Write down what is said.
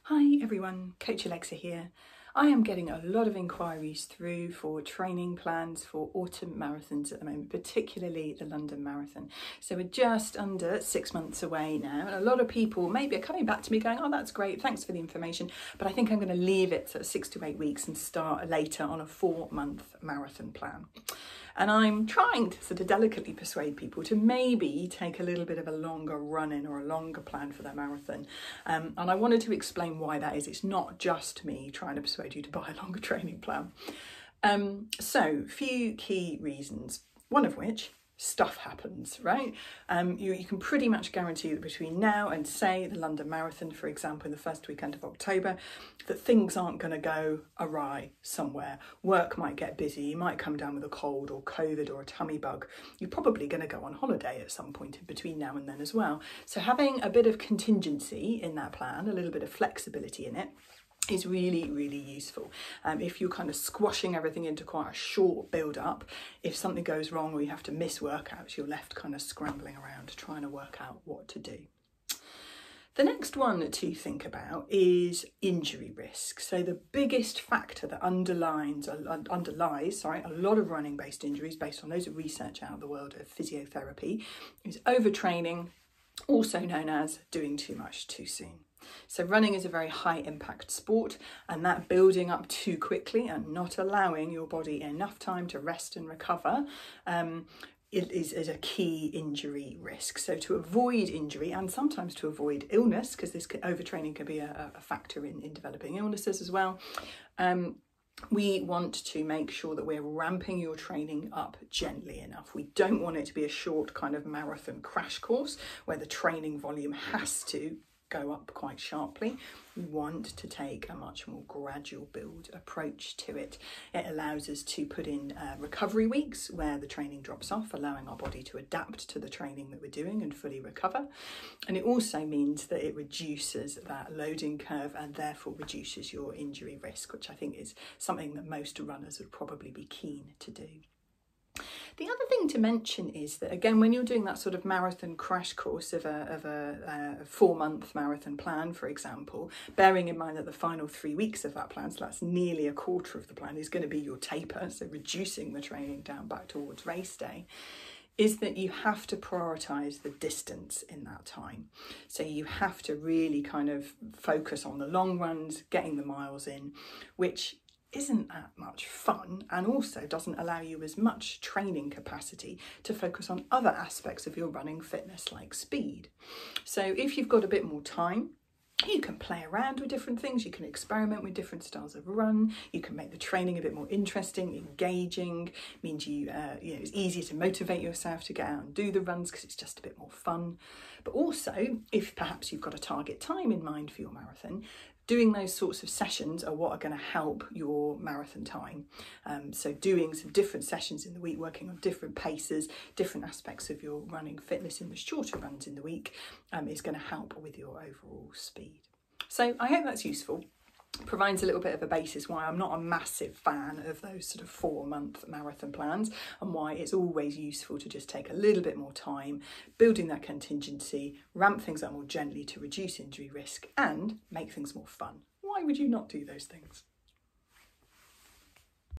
Hi everyone, Coach Alexa here. I am getting a lot of inquiries through for training plans for autumn marathons at the moment, particularly the London Marathon. So we're just under 6 months away now, and a lot of people maybe are coming back to me going, oh, that's great, thanks for the information, but I think I'm going to leave it sort of 6 to 8 weeks and start later on a 4-month marathon plan. And I'm trying to sort of delicately persuade people to maybe take a little bit of a longer run-in or a longer plan for their marathon. And I wanted to explain why that is. It's not just me trying to persuade you to buy a longer training plan. So, few key reasons, one of which, stuff happens, right? You can pretty much guarantee that between now and, say, the London Marathon, for example, in the first weekend of October, that things aren't going to go awry somewhere. Work might get busy, you might come down with a cold or COVID or a tummy bug. You're probably going to go on holiday at some point in between now and then as well. So having a bit of contingency in that plan, a little bit of flexibility in it, is really, really useful. If you're kind of squashing everything into quite a short build up, if something goes wrong or you have to miss workouts, you're left kind of scrambling around trying to work out what to do. The next one to think about is injury risk. So the biggest factor that underlies a lot of running based injuries based on loads of research out of the world of physiotherapy is overtraining, also known as doing too much too soon. So running is a very high impact sport, and that building up too quickly and not allowing your body enough time to rest and recover is a key injury risk. So to avoid injury and sometimes to avoid illness, because this overtraining can be a factor in developing illnesses as well, we want to make sure that we're ramping your training up gently enough. We don't want it to be a short kind of marathon crash course where the training volume has to go up quite sharply. We want to take a much more gradual build approach to it. It allows us to put in recovery weeks where the training drops off, allowing our body to adapt to the training that we're doing and fully recover. And it also means that it reduces that loading curve and therefore reduces your injury risk, which I think is something that most runners would probably be keen to do. The other thing to mention is that, again, when you're doing that sort of marathon crash course of a 4-month marathon plan, for example, bearing in mind that the final 3 weeks of that plan, so that's nearly a quarter of the plan, is going to be your taper, so reducing the training down back towards race day, is that you have to prioritise the distance in that time. So you have to really kind of focus on the long runs, getting the miles in, which isn't that much fun and also doesn't allow you as much training capacity to focus on other aspects of your running fitness like speed. So if you've got a bit more time, you can play around with different things, you can experiment with different styles of run, you can make the training a bit more interesting, engaging, means it's easier to motivate yourself to get out and do the runs because it's just a bit more fun. But also, if perhaps you've got a target time in mind for your marathon, doing those sorts of sessions are what are going to help your marathon time. So doing some different sessions in the week, working on different paces, different aspects of your running fitness in the shorter runs in the week is going to help with your overall speed. So I hope that's useful. Provides a little bit of a basis why I'm not a massive fan of those sort of 4-month marathon plans, and why it's always useful to just take a little bit more time building that contingency, ramp things up more gently to reduce injury risk and make things more fun. Why would you not do those things?